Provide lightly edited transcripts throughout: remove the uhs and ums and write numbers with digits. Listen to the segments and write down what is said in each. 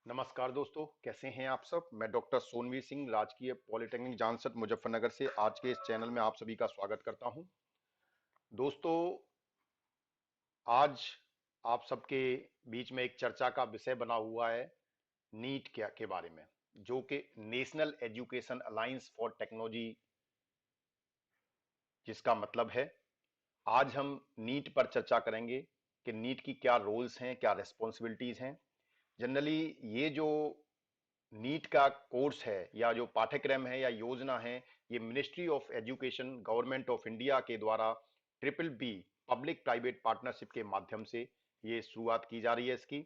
नमस्कार दोस्तों, कैसे हैं आप सब। मैं डॉक्टर सोनवीर सिंह, राजकीय पॉलिटेक्निक जानसठ मुजफ्फरनगर से आज के इस चैनल में आप सभी का स्वागत करता हूं। दोस्तों, आज आप सबके बीच में एक चर्चा का विषय बना हुआ है नीट क्या के बारे में, जो कि national education alliance for technology, जिसका मतलब है आज हम नीट पर चर्चा करेंगे कि नीट की क्या रोल्स हैं, क्या रिस्पॉन्सिबिलिटीज हैं। जनरली ये जो नीट का कोर्स है या जो पाठ्यक्रम है या योजना है, ये ministry of education, government of India के द्वारा triple P public private partnership के माध्यम से ये शुरुआत की जा रही है इसकी।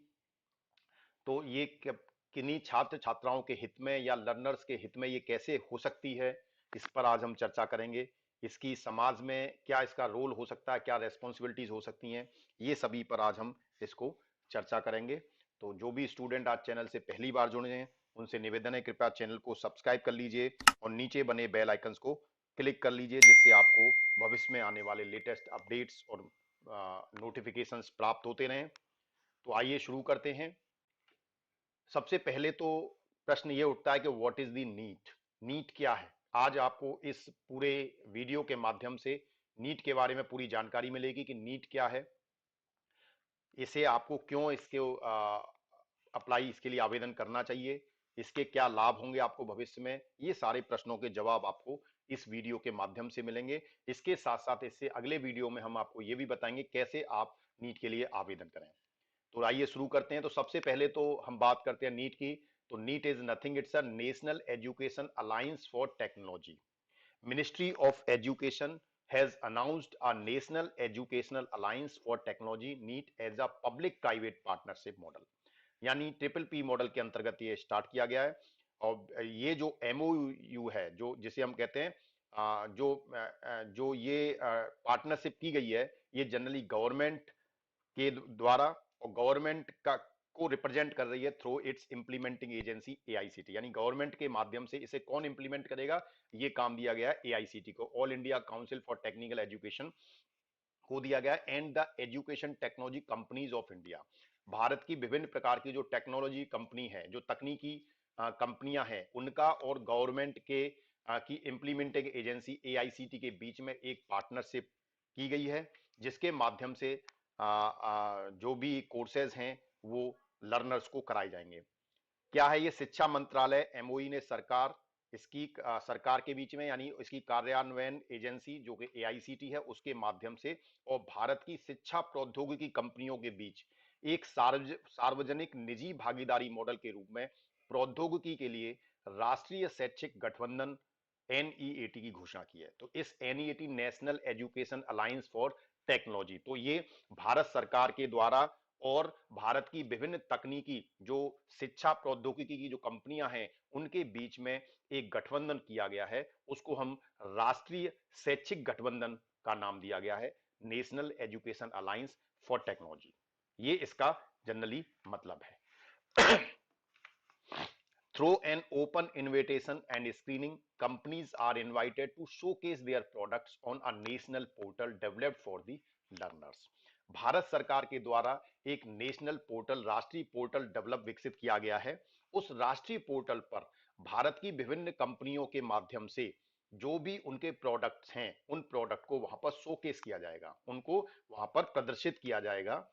तो ये किन्हीं छात्र छात्राओं के हित में या लर्नर्स के हित में ये कैसे हो सकती है, इस पर आज हम चर्चा करेंगे। इसकी समाज में क्या इसका रोल हो सकता है, क्या रेस्पॉन्सिबिलिटीज हो सकती हैं, ये सभी पर आज हम इसको चर्चा करेंगे। तो जो भी स्टूडेंट आज चैनल से पहली बार जुड़े हैं, उनसे निवेदन है कृपया चैनल को सब्सक्राइब कर लीजिए और नीचे बने बेल आइकन्स को क्लिक कर लीजिए, जिससे आपको भविष्य में आने वाले लेटेस्ट अपडेट्स और नोटिफिकेशंस प्राप्त होते रहें। तो आइए शुरू करते हैं। सबसे पहले तो प्रश्न ये उठता है कि what is the NEAT. NEAT क्या है। आज आपको इस पूरे वीडियो के माध्यम से नीट के बारे में पूरी जानकारी मिलेगी कि नीट क्या है, इसे आपको क्यों इसके अप्लाई, इसके लिए आवेदन करना चाहिए, इसके क्या लाभ होंगे आपको भविष्य में। ये सारे प्रश्नों के जवाब आपको इस वीडियो के माध्यम से मिलेंगे। इसके साथ साथ इससे अगले वीडियो में हम आपको ये भी बताएंगे कैसे आप नीट के लिए आवेदन करें। तो आइए शुरू करते हैं। तो सबसे पहले तो हम बात करते हैं नीट की। तो NEAT is nothing, it's a national education alliance for technology. Ministry of education has announced a national educational alliance for technology NEET as a public private partnership model। यानी ट्रिपल पी मॉडल के अंतर्गत ये start किया गया है। और ये जो एमओयू है, जो जिसे हम कहते हैं जो ये पार्टनरशिप की गई है, ये जनरली गवर्नमेंट के द्वारा, और गवर्नमेंट का को रिप्रेजेंट कर रही है through it's implementing agency AICT. यानी गवर्नमेंट के माध्यम से इसे कौन इंप्लीमेंट करेगा, ये काम दिया गया है एआईसीटी को, all India council for technical education को दिया गया है, and the education technology companies of India. Bharat की विभिन्न प्रकार की जो टेक्नोलॉजी कंपनी है, जो तकनीकी कंपनियां हैं, उनका और गवर्नमेंट के की इंप्लीमेंटिंग एजेंसी एआईसीटी के बीच में एक पार्टनरशिप की गई है, जिसके माध्यम से जो भी कोर्सेज हैं वो लर्नर्स को कराए जाएंगे। क्या है ये शिक्षा मंत्रालय एमओई ने सरकार, इसकी सरकार के बीच में, यानी इसकी कार्यान्वयन एजेंसी जो कि एआईसीटी है, उसके माध्यम से और भारत की शिक्षा प्रौद्योगिकी कंपनियों के बीच एक सार्वजनिक निजी भागीदारी मॉडल के रूप में प्रौद्योगिकी के लिए राष्ट्रीय शैक्षिक गठबंधन एनईएटी की घोषणा की है। तो इस NEAT, national education alliance for technology, तो ये भारत सरकार के द्वारा और भारत की विभिन्न तकनीकी जो शिक्षा प्रौद्योगिकी की जो कंपनियां हैं, उनके बीच में एक गठबंधन किया गया है। उसको हम राष्ट्रीय शैक्षिक गठबंधन का नाम दिया गया है, national education alliance for technology. ये इसका जनरली मतलब है। Through an open invitation and screening, companies are invited to showcase their products on a national portal developed for the learners। Bharat सरकार के द्वारा एक नेशनल पोर्टल, राष्ट्रीय पोर्टल डेवलप, विकसित किया गया है। उस राष्ट्रीय पोर्टल पर भारत की विभिन्न कंपनियों के माध्यम से जो भी उनके प्रोडक्ट्स हैं, उन प्रोडक्ट को वहां पर शोकेस किया जाएगा, उनको वहां पर प्रदर्शित किया जाएगा।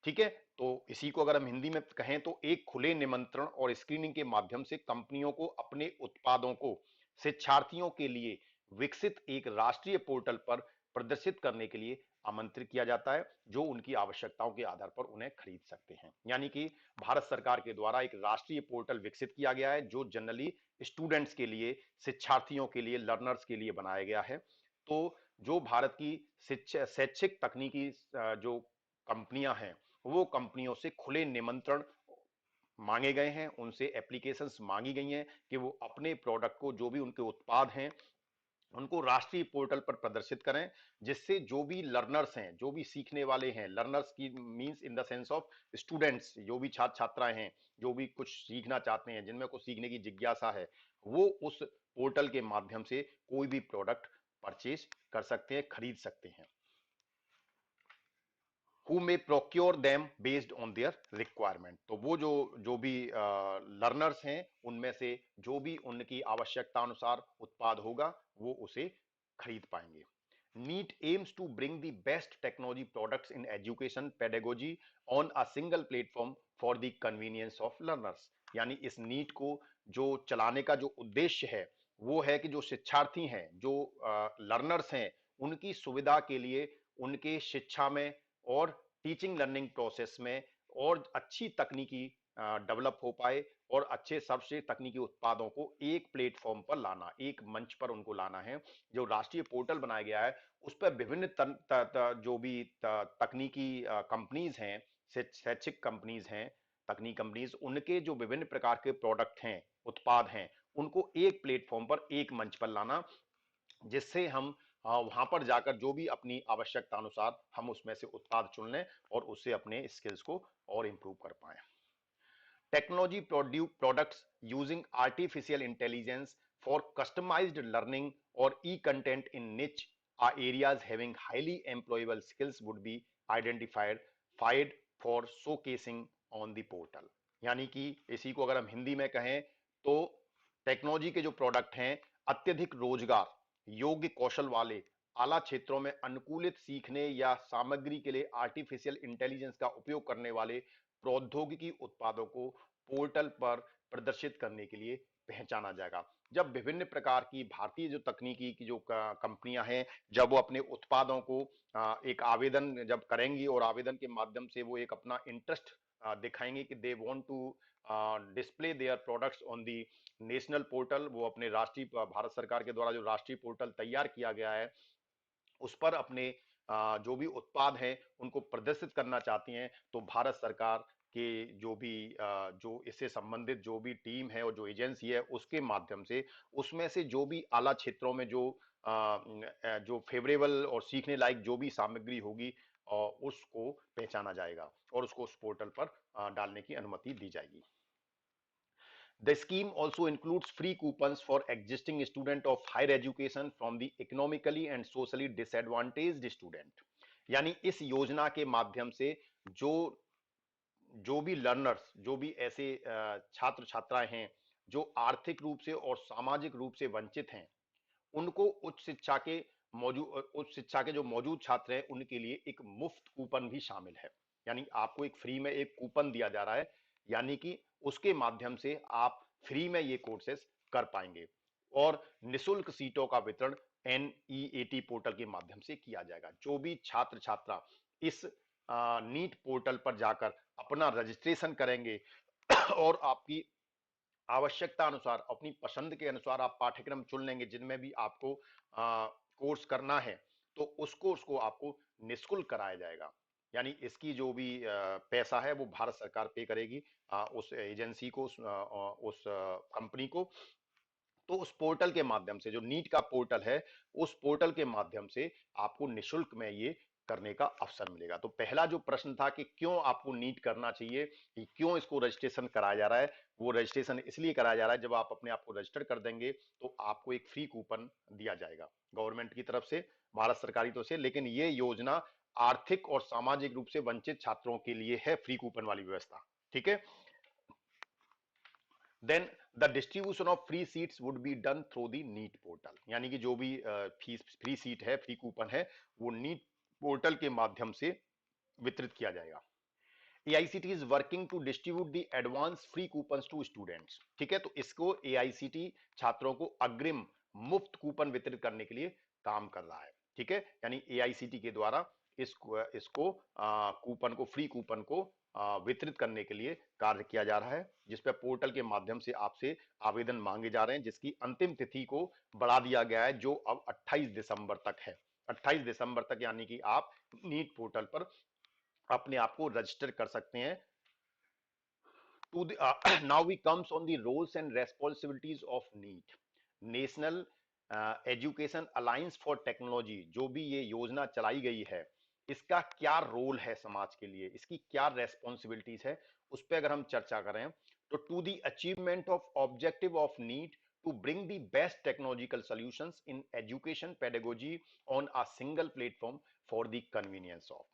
ठीक है। तो इसी को अगर हम हिंदी में कहें तो एक खुले निमंत्रण और स्क्रीनिंग के माध्यम से कंपनियों को अपने उत्पादों को शिक्षार्थियों के लिए विकसित एक राष्ट्रीय पोर्टल पर प्रदर्शित करने के लिए आमंत्रित किया जाता है, जो उनकी आवश्यकताओं के आधार पर उन्हें खरीद सकते हैं। यानी कि भारत सरकार के द्वारा एक राष्ट्रीय पोर्टल विकसित किया गया है, जो जनरली स्टूडेंट्स के लिए, शिक्षार्थियों के लिए, लर्नर्स के लिए बनाया गया है। तो जो भारत की शिक्षा शैक्षिक तकनीकी जो कंपनियां हैं, वो कंपनियों से खुले निमंत्रण मांगे गए हैं, उनसे एप्लीकेशंस मांगी गई हैं कि वो अपने प्रोडक्ट को, जो भी उनके उत्पाद हैं, उनको राष्ट्रीय पोर्टल पर प्रदर्शित करें, जिससे जो भी लर्नर्स हैं, जो भी सीखने वाले हैं, लर्नर्स की means in the sense of students, जो भी छात्र छात्राएं हैं, जो भी कुछ सीखना चाहते हैं, जिनमें कुछ सीखने की जिज्ञासा है, वो उस पोर्टल के माध्यम से कोई भी प्रोडक्ट परचेज कर सकते हैं, खरीद सकते हैं। who may procure them based on their requirement। तो वो जो भी लर्नर्स हैं उनमें से जो भी उनकी आवश्यकता अनुसार उत्पाद होगा वो उसे खरीद पाएंगे। NEET aims to bring the best technology products in education pedagogy on a single platform for the convenience of learners। यानी इस नीट को जो चलाने का जो उद्देश्य है वो है कि जो शिक्षार्थी हैं, जो लर्नर्स हैं, उनकी सुविधा के लिए उनके शिक्षा में और टीचिंग लर्निंग प्रोसेस में और अच्छी तकनीकी डेवलप हो पाए और अच्छे सबसे तकनीकी उत्पादों को एक प्लेटफॉर्म पर लाना, एक मंच पर उनको लाना है। जो राष्ट्रीय पोर्टल बनाया गया है उस पर विभिन्न जो भी तकनीकी कंपनीज हैं, शैक्षिक कंपनीज हैं, तकनीक कंपनीज, उनके जो विभिन्न प्रकार के प्रोडक्ट हैं, उत्पाद हैं, उनको एक प्लेटफॉर्म पर, एक मंच पर लाना, जिससे हम वहां पर जाकर जो भी अपनी आवश्यकता अनुसार हम उसमें से उत्पाद चुन लें और उससे अपने स्किल्स को और इंप्रूव कर पाए। Technology products using artificial intelligence for customized learning or e-content in niche areas having highly employable skills would be identified for showcasing on the portal। यानी कि इसी को अगर हम हिंदी में कहें तो टेक्नोलॉजी के जो प्रोडक्ट हैं, अत्यधिक रोजगार योग्य कौशल वाले, आला क्षेत्रों में अनुकूलित सीखने या सामग्री के लिए आर्टिफिशियल इंटेलिजेंस का उपयोग करने वाले प्रौद्योगिकी उत्पादों को पोर्टल पर प्रदर्शित करने के लिए पहचाना जाएगा। जब विभिन्न प्रकार की भारतीय जो तकनीकी की जो कंपनियां हैं, जब वो अपने उत्पादों को एक आवेदन जब करेंगी और आवेदन के माध्यम से वो एक अपना इंटरेस्ट दिखाएंगे कि they want to display their products on the national portal, वो अपने राष्ट्रीय भारत सरकार के द्वारा जो राष्ट्रीय पोर्टल तैयार किया गया है उस पर अपने जो भी उत्पाद हैं उनको प्रदर्शित करना चाहती हैं, तो भारत सरकार के जो भी जो इससे संबंधित जो भी टीम है और जो एजेंसी है उसके माध्यम से उसमें से जो भी आला क्षेत्रों में जो फेवरेबल और सीखने लायक जो भी सामग्री होगी उसको पहचाना जाएगा और उसको उस पोर्टल पर डालने की अनुमति दी जाएगी। The scheme also includes free coupons for existing student of higher education from the economically and socially disadvantaged student। यानी इस योजना के माध्यम से जो जो भी लर्नर्स, जो भी ऐसे छात्र छात्राएं हैं जो आर्थिक रूप से और सामाजिक रूप से वंचित हैं, उनको उच्च शिक्षा के जो मौजूद छात्र हैं उनके लिए एक मुफ्त कूपन भी शामिल है। यानी आपको एक फ्री में एक कूपन दिया जा रहा है, यानी कि उसके माध्यम से आप फ्री में ये कोर्सेस कर पाएंगे और निशुल्क सीटों का वितरण NEAT पोर्टल के माध्यम से किया जाएगा। जो भी छात्र छात्रा इस नीट पोर्टल पर जाकर अपना रजिस्ट्रेशन करेंगे और आपकी आवश्यकता अनुसार, अपनी पसंद के अनुसार आप पाठ्यक्रम चुन लेंगे जिनमें भी आपको कोर्स करना है, तो उसको आपको निःशुल्क कराया जाएगा। यानी इसकी जो भी पैसा है वो भारत सरकार पे करेगी उस एजेंसी को, उस कंपनी को। तो उस पोर्टल के माध्यम से, जो नीट का पोर्टल है, उस पोर्टल के माध्यम से आपको निःशुल्क में ये करने का अवसर मिलेगा। तो पहला जो प्रश्न था कि क्यों आपको नीट करना चाहिए, कि क्यों इसको रजिस्ट्रेशन कराया जा रहा है, वो रजिस्ट्रेशन इसलिए कराया जा रहा है, जब आप अपने आप को रजिस्टर कर देंगे तो आपको एक फ्री कूपन दिया जाएगा गवर्नमेंट की तरफ से, भारत सरकार की तरफ से। लेकिन ये योजना आर्थिक और सामाजिक रूप से वंचित छात्रों के लिए है, फ्री कूपन वाली व्यवस्था। ठीक है। Then the distribution of free seats would be done through the NEAT portal. यानी कि जो भी फीस फ्री सीट है, फ्री कूपन है, वो नीट पोर्टल के माध्यम से वितरित किया जाएगा। AICT is working to distribute the advance free coupon to students. ठीक है, तो इसको AICT छात्रों को अग्रिम मुफ्त कूपन वितरित करने के लिए काम कर रहा है। ठीक है, यानी AICT के द्वारा इसको कूपन को, फ्री कूपन को वितरित करने के लिए कार्य किया जा रहा है, जिस पर पोर्टल के माध्यम से आपसे आवेदन मांगे जा रहे हैं, जिसकी अंतिम तिथि को बढ़ा दिया गया है, जो अब 28 दिसंबर तक है। 28 दिसंबर तक यानी कि आप नीट पोर्टल पर अपने आप को रजिस्टर कर सकते हैं। to the now we comes on the roles and responsibilities of NEET, national education alliance for technology. जो भी ये योजना चलाई गई है, इसका क्या रोल है समाज के लिए, इसकी क्या रेस्पॉन्सिबिलिटीज है, उस पर अगर हम चर्चा करें तो to the achievement of objective of NEAT to bring the best technological solutions in education pedagogy on a single platform for the convenience of।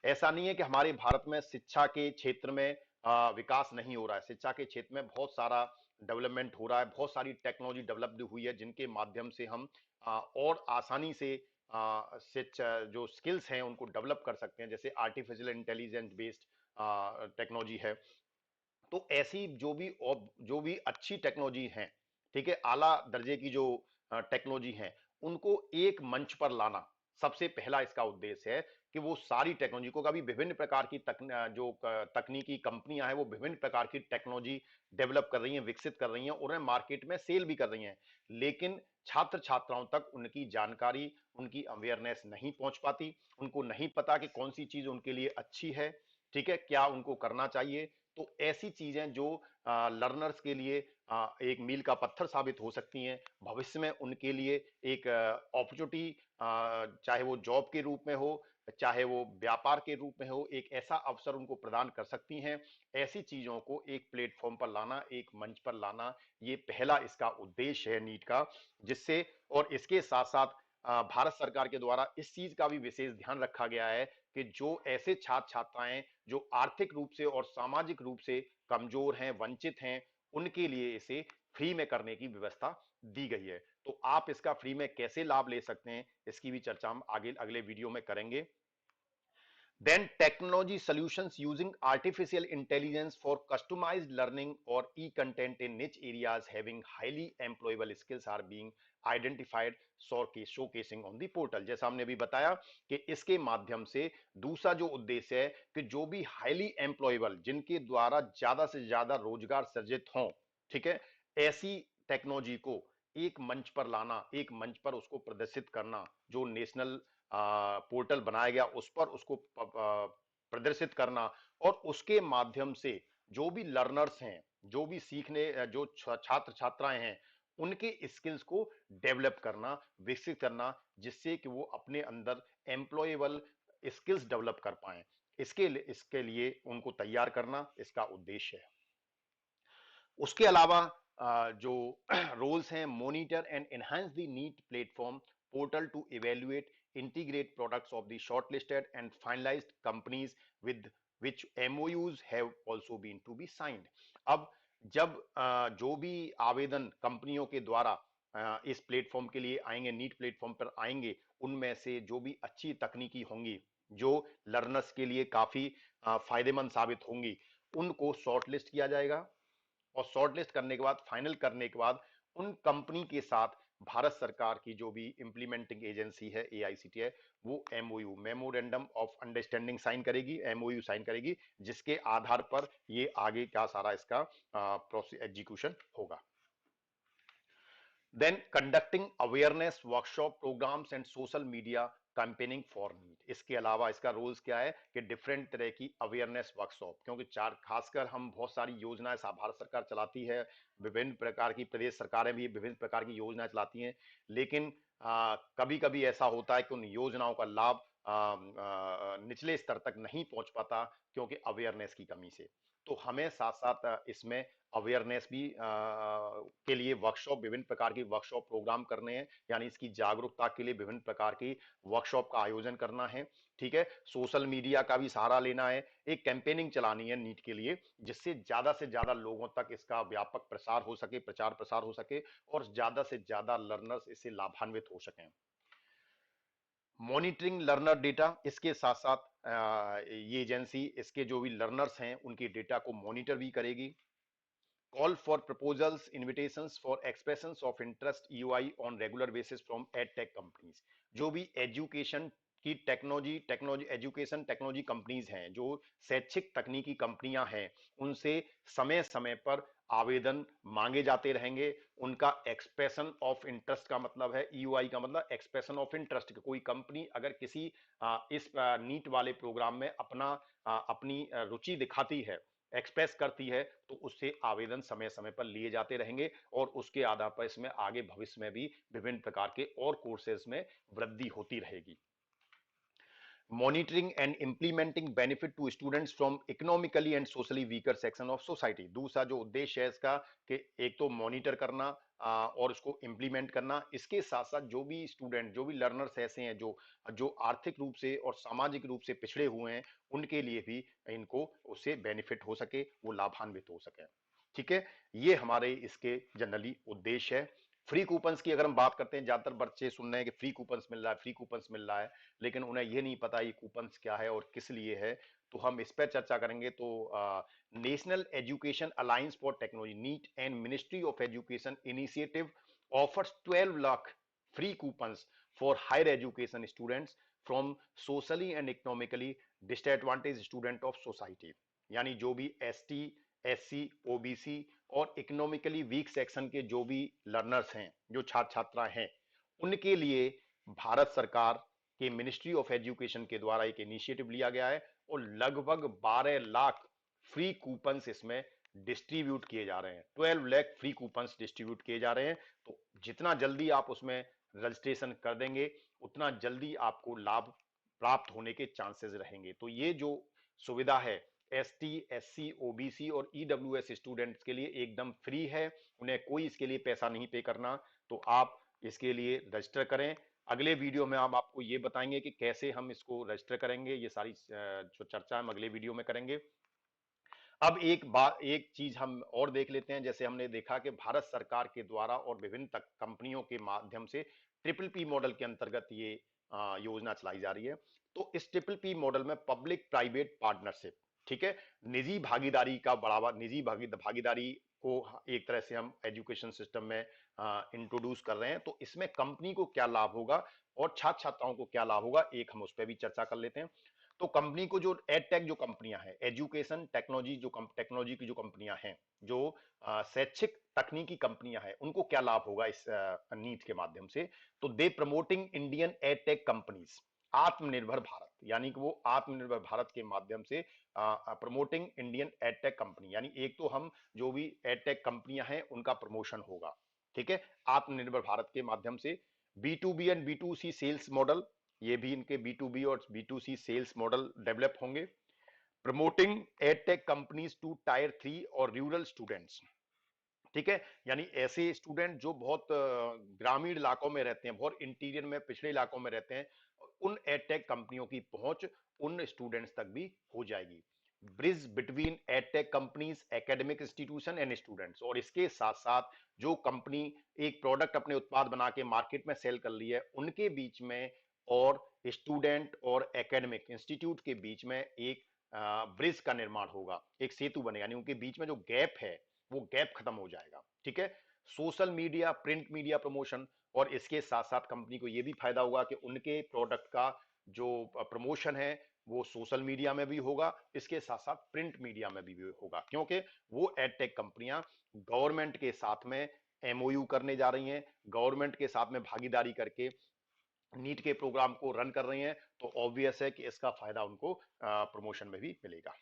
ऐसा नहीं है कि हमारे भारत में शिक्षा के क्षेत्र में विकास नहीं हो रहा है। शिक्षा के क्षेत्र में बहुत सारा डेवलपमेंट हो रहा है, बहुत सारी टेक्नोलॉजी डेवलप्ड हुई है जिनके माध्यम से हम और आसानी से जो स्किल्स हैं उनको डेवलप कर सकते हैं, जैसे आर्टिफिशियल इंटेलिजेंस बेस्ड टेक्नोलॉजी है। तो ऐसी जो भी अच्छी टेक्नोलॉजी हैं, ठीक है, आला दर्जे की जो टेक्नोलॉजी हैं, उनको एक मंच पर लाना सबसे पहला इसका उद्देश्य है कि वो सारी टेक्नोलॉजी को, कभी विभिन्न प्रकार की तकनीकी कंपनियां हैं वो विभिन्न प्रकार की टेक्नोलॉजी डेवलप कर रही हैं, विकसित कर रही हैं, उन्हें मार्केट में सेल भी कर रही हैं, लेकिन छात्र छात्राओं तक उनकी जानकारी, उनकी अवेयरनेस नहीं पहुंच पाती, उनको नहीं पता कि कौन सी चीज उनके लिए अच्छी है, ठीक है, क्या उनको करना चाहिए। तो ऐसी चीजें जो लर्नर्स के लिए एक मील का पत्थर साबित हो सकती हैं, भविष्य में उनके लिए एक अपॉर्चुनिटी, चाहे वो जॉब के रूप में हो, चाहे वो व्यापार के रूप में हो, एक ऐसा अवसर उनको प्रदान कर सकती हैं। ऐसी चीजों को एक प्लेटफॉर्म पर लाना, एक मंच पर लाना, ये पहला इसका उद्देश्य है नीट का। जिससे, और इसके साथ साथ भारत सरकार के द्वारा इस चीज का भी विशेष ध्यान रखा गया है कि जो ऐसे छात्र छात्राएं जो आर्थिक रूप से और सामाजिक रूप से कमजोर हैं, वंचित हैं, उनके लिए इसे फ्री में करने की व्यवस्था दी गई है। तो आप इसका फ्री में कैसे लाभ ले सकते हैं, इसकी भी चर्चा हम आगे अगले वीडियो में करेंगे। Then technology solutions using artificial intelligence for customized learning or e-content in niche areas having highly employable skills are being identified, showcasing on the portal। जैसा हमने भी बताया कि इसके माध्यम से दूसरा जो उद्देश्य है कि जो भी हाईली एम्प्लॉयबल, जिनके द्वारा ज्यादा से ज्यादा रोजगार सृजित हों, ठीक है, ऐसी टेक्नोलॉजी को एक मंच पर लाना, एक मंच पर उसको प्रदर्शित करना, जो नेशनल पोर्टल बनाया गया उस पर उसको प्रदर्शित करना, और उसके माध्यम से जो भी लर्नर्स हैं, जो भी सीखने जो छात्र छात्राएं हैं, उनके स्किल्स को डेवलप करना, विकसित करना, जिससे कि वो अपने अंदर एम्प्लॉयबल स्किल्स डेवलप कर पाए। इसके लिए उनको तैयार करना इसका उद्देश्य है। उसके अलावा जो रोल्स हैं, monitor and enhance the NEAT platform portal to evaluate integrate products of the shortlisted and finalized companies with which MOUs have also been to be signed। अब जब जो भी आवेदन कंपनियों के द्वारा इस प्लेटफॉर्म के लिए आएंगे, नीट प्लेटफॉर्म पर आएंगे, उनमें से जो भी अच्छी तकनीकी होंगी, जो लर्नर्स के लिए काफी फायदेमंद साबित होंगी, उनको शॉर्टलिस्ट किया जाएगा, और शॉर्टलिस्ट करने के बाद, फाइनल करने के बाद, उन कंपनी के साथ भारत सरकार की जो भी इंप्लीमेंटिंग एजेंसी है एआईसीटी है, वो MOU, memorandum of understanding sign करेगी, एमओयू साइन करेगी, जिसके आधार पर ये आगे का सारा इसका प्रोसेस एग्जीक्यूशन होगा। Then conducting awareness workshop programmes and social media campaigning for NEAT. इसके अलावा इसका रोल्स क्या है कि डिफरेंट तरह की अवेयरनेस वर्कशॉप, क्योंकि चार खासकर हम बहुत सारी योजनाएं भारत सरकार चलाती है, विभिन्न प्रकार की प्रदेश सरकारें भी विभिन्न प्रकार की योजनाएं चलाती हैं, लेकिन कभी कभी ऐसा होता है कि उन योजनाओं का लाभ निचले स्तर तक नहीं पहुंच पाता, क्योंकि अवेयरनेस की कमी से। तो हमें साथ साथ इसमें अवेयरनेस भी के लिए वर्कशॉप, विभिन्न प्रकार की वर्कशॉप प्रोग्राम करने हैं, यानी इसकी जागरूकता के लिए विभिन्न प्रकार की वर्कशॉप का आयोजन करना है, ठीक है। सोशल मीडिया का भी सहारा लेना है, एक कैंपेनिंग चलानी है नीट के लिए, जिससे से ज्यादा लोगों तक इसका व्यापक प्रसार हो सके, प्रचार प्रसार हो सके, और ज्यादा से ज्यादा लर्नर्स इससे लाभान्वित हो सकें। मॉनिटरिंग लर्नर डेटा, इसके साथ साथ ये एजेंसी इसके जो भी लर्नर्स हैं उनकी डेटा को मॉनिटर भी करेगी। Call for proposals, invitations for expressions of interest EOI on regular basis from edtech companies. जो भी एजुकेशन की टेक्नोलॉजी एजुकेशन टेक्नोलॉजी कंपनीज हैं, जो शैक्षिक तकनीकी कंपनियां हैं, उनसे समय समय पर आवेदन मांगे जाते रहेंगे। उनका एक्सप्रेशन ऑफ इंटरेस्ट का मतलब है, ईओआई का मतलब एक्सप्रेशन ऑफ इंटरेस्ट। कोई कंपनी अगर किसी इस नीट वाले प्रोग्राम में अपनी रुचि दिखाती है, एक्सप्रेस करती है, तो उससे आवेदन समय समय पर लिए जाते रहेंगे, और उसके आधार पर इसमें आगे भविष्य में भी विभिन्न प्रकार के और कोर्सेज में वृद्धि होती रहेगी। Monitoring and implementing benefit to students from economically and socially weaker section of society. दूसरा जो उद्देश्य है इसका कि एक तो मॉनिटर करना और उसको इम्प्लीमेंट करना, इसके साथ साथ जो भी स्टूडेंट जो भी लर्नर्स ऐसे हैं जो जो आर्थिक रूप से और सामाजिक रूप से पिछड़े हुए हैं, उनके लिए भी इनको उससे बेनिफिट हो सके, वो लाभान्वित हो सके। ठीक है, ये हमारे इसके जनरली उद्देश्य है। फ्री कूपन्स की अगर हम बात करते हैं, ज्यादातर बच्चे सुन रहे हैं कि फ्री कूपन्स मिल रहा है, फ्री कूपन्स मिल रहा है, लेकिन उन्हें ये नहीं पता ये कूपन्स क्या है और किस लिए है। तो हम इस पर चर्चा करेंगे। तो national education alliance for technology NEAT and ministry of education initiative offers 12 lakh free coupons for higher education students from socially and economically disadvantage student of society. यानी जो भी एसटी, एससी, ओबीसी और इकोनॉमिकली वीक सेक्शन के जो भी learners हैं, जो छात्र छात्रा हैं, उनके लिए भारत सरकार के मिनिस्ट्री ऑफ एजुकेशन के द्वारा एक इनिशिएटिव लिया गया है और लगभग 12 लाख फ्री कूपन्स इसमें डिस्ट्रीब्यूट किए जा रहे हैं। 12 लाख फ्री कूपन्स डिस्ट्रीब्यूट किए जा रहे हैं। तो जितना जल्दी आप उसमें रजिस्ट्रेशन कर देंगे, उतना जल्दी आपको लाभ प्राप्त होने के चांसेस रहेंगे। तो ये जो सुविधा है एसटी, एससी, ओबीसी और ईडब्ल्यूएस स्टूडेंट्स के लिए एकदम फ्री है, उन्हें कोई इसके लिए पैसा नहीं पे करना। तो आप इसके लिए रजिस्टर करें। अगले वीडियो में हम आपको ये बताएंगे कि कैसे हम इसको रजिस्टर करेंगे। ये सारी जो चर्चा हम अगले वीडियो में करेंगे। अब एक बात, एक चीज हम और देख लेते हैं। जैसे हमने देखा कि भारत सरकार के द्वारा और विभिन्न तक कंपनियों के माध्यम से ट्रिपल पी मॉडल के अंतर्गत ये योजना चलाई जा रही है। तो इस ट्रिपल पी मॉडल में पब्लिक प्राइवेट पार्टनरशिप, ठीक है, निजी भागीदारी का बढ़ावा, निजी भागीदारी को एक तरह से हम एजुकेशन सिस्टम में इंट्रोड्यूस कर रहे हैं। तो इसमें कंपनी को क्या लाभ होगा और छात्र छात्राओं को क्या लाभ होगा, एक हम उस पर भी चर्चा कर लेते हैं। तो कंपनी को जो एडटेक जो कंपनियां हैं, एजुकेशन टेक्नोलॉजी जो टेक्नोलॉजी की जो कंपनियां हैं, जो शैक्षिक तकनीकी कंपनियां हैं, उनको क्या लाभ होगा इस नीट के माध्यम से। तो दे प्रमोटिंग इंडियन एडटेक कंपनीज, आत्मनिर्भर भारत, यानी कि वो आत्मनिर्भर भारत के माध्यम से प्रमोटिंग इंडियन एडटेक कंपनी, यानी एक तो हम जो भी एडटेक कंपनियां हैं उनका प्रमोशन होगा, ठीक है, आत्मनिर्भर भारत के माध्यम से। B to B and B to C sales model, ये भी इनके बी टू बी और B to C sales model develop होंगे। Promoting edtech companies to tier 3 और रूरल स्टूडेंट्स, ठीक है, यानी ऐसे स्टूडेंट जो बहुत ग्रामीण इलाकों में रहते हैं, बहुत इंटीरियर में पिछड़े इलाकों में रहते हैं, उन एडटेक कंपनियों की पहुंच उन स्टूडेंट्स तक भी हो जाएगी। Bridge between edtech companies, academic institution and students, और इसके साथ साथ जो कंपनी एक प्रोडक्ट अपने उत्पाद बना के मार्केट में सेल कर रही है, उनके बीच में और स्टूडेंट और एकेडमिक इंस्टीट्यूट के बीच में एक ब्रिज का निर्माण होगा, एक सेतु बनेगा, यानी उनके बीच में जो गैप है वो गैप खत्म हो जाएगा। ठीक है, social media, print media promotion, और इसके साथ साथ कंपनी को यह भी फायदा होगा कि उनके प्रोडक्ट का जो प्रमोशन है वो सोशल मीडिया में भी होगा, इसके साथ साथ प्रिंट मीडिया में भी होगा, क्योंकि वो एडटेक कंपनियां गवर्नमेंट के साथ में एमओयू करने जा रही हैं, गवर्नमेंट के साथ में भागीदारी करके नीट के प्रोग्राम को रन कर रही हैं। तो ऑब्वियस है कि इसका फायदा उनको प्रमोशन में भी मिलेगा।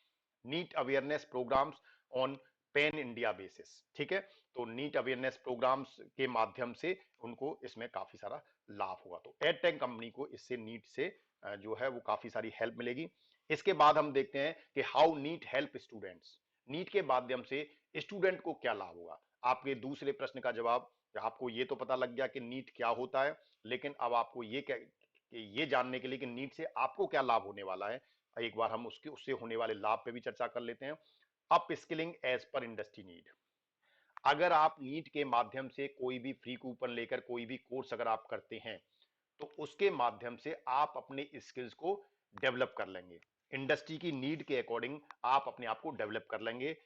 NEAT awareness programmes on pan India basis, ठीक है, तो नीट अवेयरनेस प्रोग्राम्स के माध्यम से उनको इसमें काफी सारा लाभ होगा। तो एडटेक कंपनी को इससे नीट से जो है वो काफी सारी हेल्प मिलेगी। इसके बाद हम देखते हैं कि how NEAT help students, NEAT के माध्यम से स्टूडेंट को क्या लाभ होगा। आपके दूसरे प्रश्न का जवाब, आपको ये तो पता लग गया कि नीट क्या होता है, लेकिन अब आपको ये जानने के लिए कि नीट से आपको क्या लाभ होने वाला है, एक बार हम उसके उससे होने वाले लाभ पे भी चर्चा कर लेते हैं। Upskilling as per industry need, अगर आप नीट के माध्यम से कोई भी फ्री कूपन लेकर कोई भी कोर्स अगर आप करते हैं, तो उसके माध्यम से आप अपने स्किल्स को डेवलप कर लेंगे, इंडस्ट्री की नीड के अकॉर्डिंग आप अपने आप को डेवलप कर लेंगे।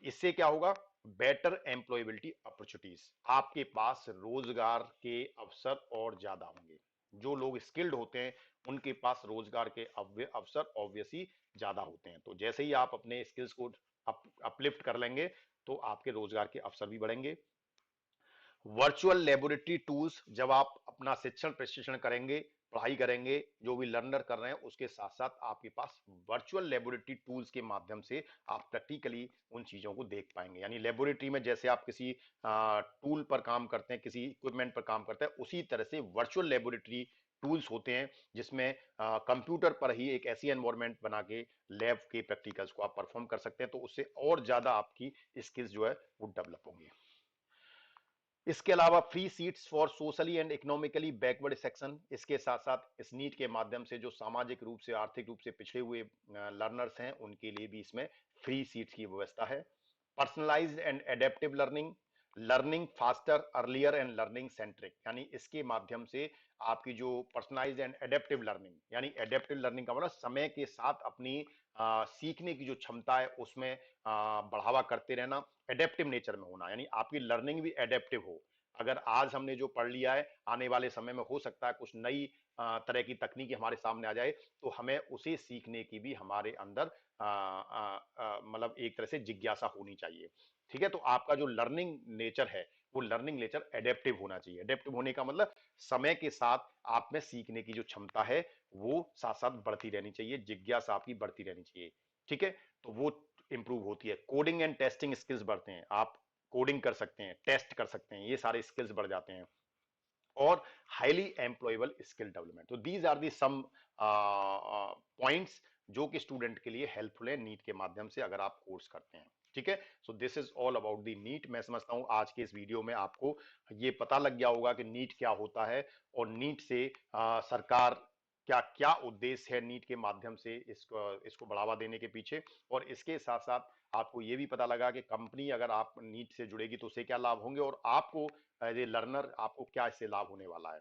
इससे क्या होगा, बेटर एम्प्लॉयबिलिटी अपॉर्चुनिटीज, आपके पास रोजगार के अवसर और ज्यादा होंगे। जो लोग स्किल्ड होते हैं उनके पास रोजगार के अवसर ऑब्वियसली ज्यादा होते हैं। तो जैसे ही आप अपने स्किल्स को अपलिफ्ट कर लेंगे, तो आपके रोजगार के अवसर भी बढ़ेंगे। वर्चुअल लेबोरेटरी टूल्स, जब आप अपना शिक्षण प्रशिक्षण करेंगे, पढ़ाई करेंगे, जो भी लर्नर कर रहे हैं, उसके साथ साथ आपके पास वर्चुअल लेबोरेटरी टूल्स के माध्यम से आप प्रैक्टिकली उन चीजों को देख पाएंगे। यानी लेबोरेटरी में जैसे आप किसी टूल पर काम करते हैं, किसी इक्विपमेंट पर काम करते हैं, उसी तरह से वर्चुअल लेबोरेटरी टूल्स होते हैं जिसमें कंप्यूटर पर ही एक ऐसी एनवायरनमेंट बना के लैब के प्रैक्टिकल्स को आप परफॉर्म कर सकते हैं, तो उससे और ज्यादा आपकी स्किल्स जो है वो डेवलप होंगी। इसके अलावा free seats for socially and economically backward section, इसके साथ साथ इस नीट के माध्यम से जो सामाजिक रूप से आर्थिक रूप से पिछड़े हुए लर्नर्स हैं उनके लिए भी इसमें फ्री सीट्स की व्यवस्था है। Personalised and adaptive learning, learning faster earlier and learning centric, यानी इसके माध्यम से आपकी जो पर्सनलाइज्ड एंड एडेप्टिव लर्निंग, यानी एडेप्टिव लर्निंग का मतलब समय के साथ अपनी सीखने की जो क्षमता है उसमें बढ़ावा करते रहना, एडेप्टिव नेचर में होना, यानी आपकी लर्निंग भी एडेप्टिव हो। अगर आज हमने जो पढ़ लिया है आने वाले समय में हो सकता है कुछ नई तरह की तकनीकी हमारे सामने आ जाए, तो हमें उसे सीखने की भी हमारे अंदर मतलब एक तरह से जिज्ञासा होनी चाहिए। ठीक है, तो आपका जो लर्निंग नेचर है वो लर्निंग नेचर एडेप्टिव होना चाहिए। एडेप्टिव होने का मतलब समय के साथ आप में सीखने की जो क्षमता है वो साथ साथ बढ़ती रहनी चाहिए, जिज्ञासा आपकी बढ़ती रहनी चाहिए। ठीक है, तो वो इंप्रूव होती है। कोडिंग एंड टेस्टिंग स्किल्स बढ़ते हैं, आप कोडिंग कर सकते हैं, टेस्ट कर सकते हैं, ये सारे स्किल्स बढ़ जाते हैं। और हाईली एम्प्लॉयबल स्किल डेवलपमेंट, तो these are the some points जो कि स्टूडेंट के लिए हेल्पफुल है नीट के माध्यम से अगर आप कोर्स करते हैं। ठीक है, so this is all about the NEAT. मैं समझता हूं आज के इस वीडियो में आपको ये पता लग गया होगा कि नीट क्या होता है और नीट से सरकार क्या क्या उद्देश्य है नीट के माध्यम से इसको बढ़ावा देने के पीछे। और इसके साथ साथ आपको ये भी पता लगा कि कंपनी अगर आप नीट से जुड़ेगी तो उससे क्या लाभ होंगे और आपको एज ए लर्नर आपको क्या इससे लाभ होने वाला है।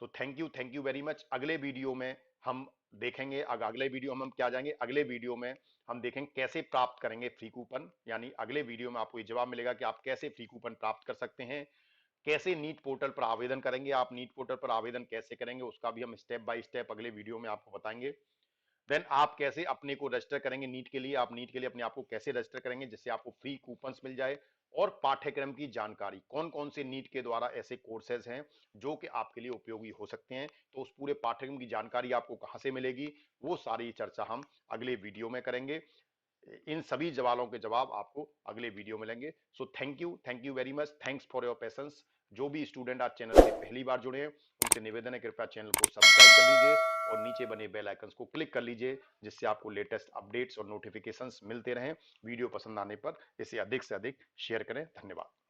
तो थैंक यू वेरी मच। अगले वीडियो में हम देखेंगे, अगले वीडियो हम क्या जाएंगे, अगले वीडियो में हम देखेंगे कैसे प्राप्त करेंगे फ्री कूपन, यानी अगले वीडियो में आपको ये जवाब मिलेगा कि आप कैसे फ्री कूपन प्राप्त कर सकते हैं, कैसे नीट पोर्टल पर आवेदन करेंगे, आप नीट पोर्टल पर आवेदन कैसे करेंगे उसका भी हम स्टेप बाय स्टेप अगले वीडियो में आपको बताएंगे। देन आप कैसे अपने को रजिस्टर करेंगे नीट के लिए, आप नीट के लिए अपने आप को कैसे रजिस्टर करेंगे जिससे आपको फ्री कूपन्स मिल जाए, और पाठ्यक्रम की जानकारी कौन कौन से नीट के द्वारा ऐसे कोर्सेज हैं जो कि आपके लिए उपयोगी हो सकते हैं, तो उस पूरे पाठ्यक्रम की जानकारी आपको कहां से मिलेगी, वो सारी चर्चा हम अगले वीडियो में करेंगे। इन सभी सवालों के जवाब आपको अगले वीडियो में मिलेंगे। So thank you very much, thanks for your patience. जो भी स्टूडेंट आज चैनल से पहली बार जुड़े हैं उनसे निवेदन है कृपया चैनल को सब्सक्राइब कर लीजिए और नीचे बने बेल आइकन को क्लिक कर लीजिए जिससे आपको लेटेस्ट अपडेट्स और नोटिफिकेशंस मिलते रहें। वीडियो पसंद आने पर इसे अधिक से अधिक शेयर करें। धन्यवाद।